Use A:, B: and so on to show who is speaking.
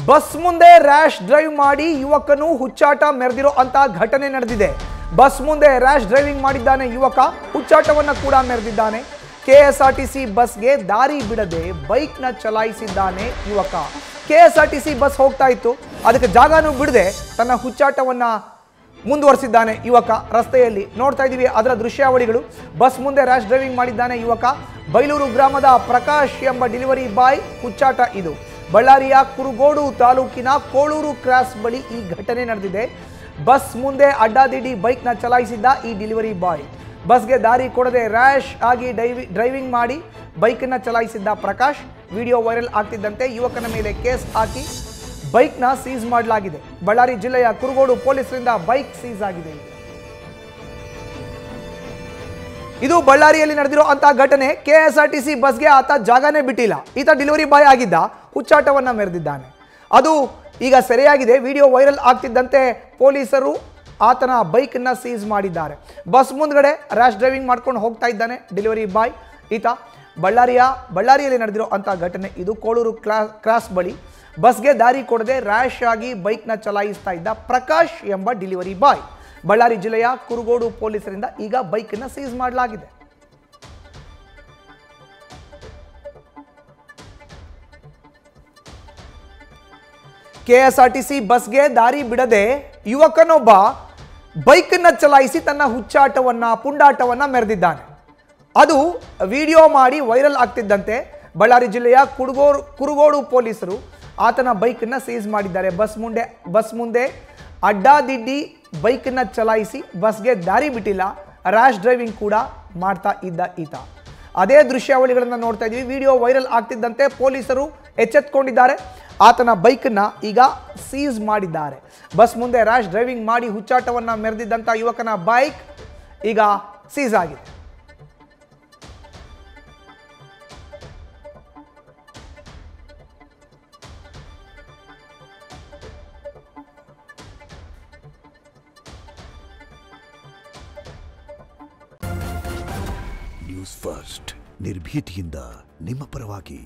A: Bus ಮುಂದೆ rash drive ಮಾಡಿ ಯುವಕನು ಹುಚ್ಚಾಟ ಮೆರೆದಿರೋ ಅಂತ ಘಟನೆ ನಡೆದಿದೆ. ಬಸ್ ಮುಂದೆ ರ್ಯಾಶ್ ಡ್ರೈವಿಂಗ್ ಮಾಡಿದ್ದಾನೆ ಯುವಕ, ಹುಚ್ಚಾಟವನ್ನು ಕೂಡ ಮೆರೆದಿದ್ದಾನೆ. ಕೆಎಸ್ಆರ್ಟಿಸಿ ಬಸ್ಗೆ ದಾರಿ ಬಿಡದೆ ಬೈಕ್ನ ಚಲಾಯಿಸಿದ್ದಾನೆ ಯುವಕ. ಕೆಎಸ್ಆರ್ಟಿಸಿ ಬಸ್ ಹೋಗ್ತಾ ಇತ್ತು, ಅದಕ್ಕೆ ಜಾಗನೂ ಬಿಡದೆ ತನ್ನ ಹುಚ್ಚಾಟವನ್ನ ಮುಂದುವರಿಸಿದ್ದಾನೆ ಯುವಕ. ರಸ್ತೆಯಲ್ಲಿ ನೋಡ್ತಾ ಇದ್ದೀವಿ ಅದರ ದೃಶ್ಯಾವಳಿಗಳು. ಬಸ್ ಮುಂದೆ ರ್ಯಾಶ್ ಡ್ರೈವಿಂಗ್ ಮಾಡಿದ್ದಾನೆ ಯುವಕ. ಬೈಲೂರು ಗ್ರಾಮದ ಪ್ರಕಾಶ್ ಎಂಬ ಡೆಲಿವರಿ ಬಾಯ್ ಹುಚ್ಚಾಟ ಇದು. ಬಳ್ಳಾರಿಯ ಕುರುಗೋಡು ತಾಲೂಕಿನ ಕೋಳೂರು ಕ್ರಾಸ್ ಬಳಿ ಈ ಘಟನೆ ನಡೆದಿದೆ. ಬಸ್ ಮುಂದೆ ಅಡ್ಡಾದಿಡ್ಡಿ ಬೈಕ್ನ ಚಲಾಯಿಸಿದ್ದ ಈ ಡೆಲಿವರಿ ಬಾಯ್ ಬಸ್ಗೆ ದಾರಿ ಕೊಡದೆ ರ್ಯಾಶ್ ಆಗಿ ಡ್ರೈವಿಂಗ್ ಮಾಡಿ ಬೈಕನ್ನು ಚಲಾಯಿಸಿದ್ದ ಪ್ರಕಾಶ್. ವಿಡಿಯೋ ವೈರಲ್ ಆಗ್ತಿದ್ದಂತೆ ಯುವಕನ ಮೇಲೆ ಕೇಸ್ ಹಾಕಿ ಬೈಕ್ನ ಸೀಸ್ ಮಾಡಲಾಗಿದೆ. ಬಳ್ಳಾರಿ ಜಿಲ್ಲೆಯ ಕುರುಗೋಡು ಪೊಲೀಸರಿಂದ ಬೈಕ್ ಸೀಸ್ ಆಗಿದೆ. ಇದು ಬಳ್ಳಾರಿಯಲ್ಲಿ ನಡೆದಿರೋ ಅಂತ ಘಟನೆ. ಕೆಎಸ್ಆರ್ಟಿಸಿ ಬಸ್ಗೆ ಆತ ಜಾಗನೇ ಬಿಟ್ಟಿಲ್ಲ. ಈತ ಡೆಲಿವರಿ ಬಾಯ್ ಆಗಿದ್ದ, ಹುಚ್ಚಾಟವನ್ನ ಮೆರೆದಿದ್ದಾನೆ. ಅದು ಈಗ ಸೆರೆಯಾಗಿದೆ. ವಿಡಿಯೋ ವೈರಲ್ ಆಗ್ತಿದ್ದಂತೆ ಪೊಲೀಸರು ಆತನ ಬೈಕನ್ನ ಸೀಸ್ ಮಾಡಿದ್ದಾರೆ. ಬಸ್ ಮುಂದ್ಗಡೆ ರ್ಯಾಶ್ ಡ್ರೈವಿಂಗ್ ಮಾಡ್ಕೊಂಡು ಹೋಗ್ತಾ ಇದ್ದಾನೆ ಡೆಲಿವರಿ ಬಾಯ್ ಈತ. ಬಳ್ಳಾರಿಯಲ್ಲಿ ನಡೆದಿರೋ ಅಂತ ಘಟನೆ ಇದು. ಕೋಳೂರು ಕ್ರಾಸ್ ಬಳಿ ಬಸ್ಗೆ ದಾರಿ ಕೊಡದೆ ರ್ಯಾಶ್ ಆಗಿ ಬೈಕ್ನ ಚಲಾಯಿಸ್ತಾ ಇದ್ದ ಪ್ರಕಾಶ್ ಎಂಬ ಡೆಲಿವರಿ ಬಾಯ್. ಬಳ್ಳಾರಿ ಜಿಲ್ಲೆಯ ಕುರುಗೋಡು ಪೊಲೀಸರಿಂದ ಈಗ ಬೈಕನ್ನು ಸೀಸ್ ಮಾಡಲಾಗಿದೆ. ಕೆಎಸ್ಆರ್ಟಿಸಿ ಬಸ್ಗೆ ದಾರಿ ಬಿಡದೆ ಯುವಕನೊಬ್ಬ ಬೈಕನ್ನು ಚಲಾಯಿಸಿ ತನ್ನ ಹುಚ್ಚಾಟವನ್ನ ಪುಂಡಾಟವನ್ನ ಮೆರೆದಿದ್ದಾನೆ. ಅದು ವಿಡಿಯೋ ಮಾಡಿ ವೈರಲ್ ಆಗ್ತಿದ್ದಂತೆ ಬಳ್ಳಾರಿ ಜಿಲ್ಲೆಯ ಕುರುಗೋಡು ಪೊಲೀಸರು ಆತನ ಬೈಕನ್ನು ಸೀಸ್ ಮಾಡಿದ್ದಾರೆ. ಬಸ್ ಮುಂದೆ ಅಡ್ಡಾದಿಡ್ಡಿ ಬೈಕನ್ನು ಚಲಾಯಿಸಿ ಬಸ್ಗೆ ದಾರಿ ಬಿಟ್ಟಿಲ್ಲ, ರ್ಯಾಶ್ ಡ್ರೈವಿಂಗ್ ಕೂಡ ಮಾಡ್ತಾ ಇದ್ದ ಈತ. ಅದೇ ದೃಶ್ಯಾವಳಿಗಳನ್ನು ನೋಡ್ತಾ ಇದ್ದೀವಿ. ವಿಡಿಯೋ ವೈರಲ್ ಆಗ್ತಿದ್ದಂತೆ ಪೊಲೀಸರು ಎಚ್ಚೆತ್ತುಕೊಂಡಿದ್ದಾರೆ. ಆತನ ಬೈಕನ್ನು ಈಗ ಸೀಸ್ ಮಾಡಿದ್ದಾರೆ. ಬಸ್ ಮುಂದೆ ರ್ಯಾಶ್ ಡ್ರೈವಿಂಗ್ ಮಾಡಿ ಹುಚ್ಚಾಟವನ್ನು ಮೆರೆದಿದ್ದಂಥ ಯುವಕನ ಬೈಕ್ ಈಗ ಸೀಸ್ ಆಗಿದೆ.
B: ನ್ಯೂಸ್ ಫಸ್ಟ್, ನಿರ್ಭೀತಿಯಿಂದ ನಿಮ್ಮ ಪರವಾಗಿ.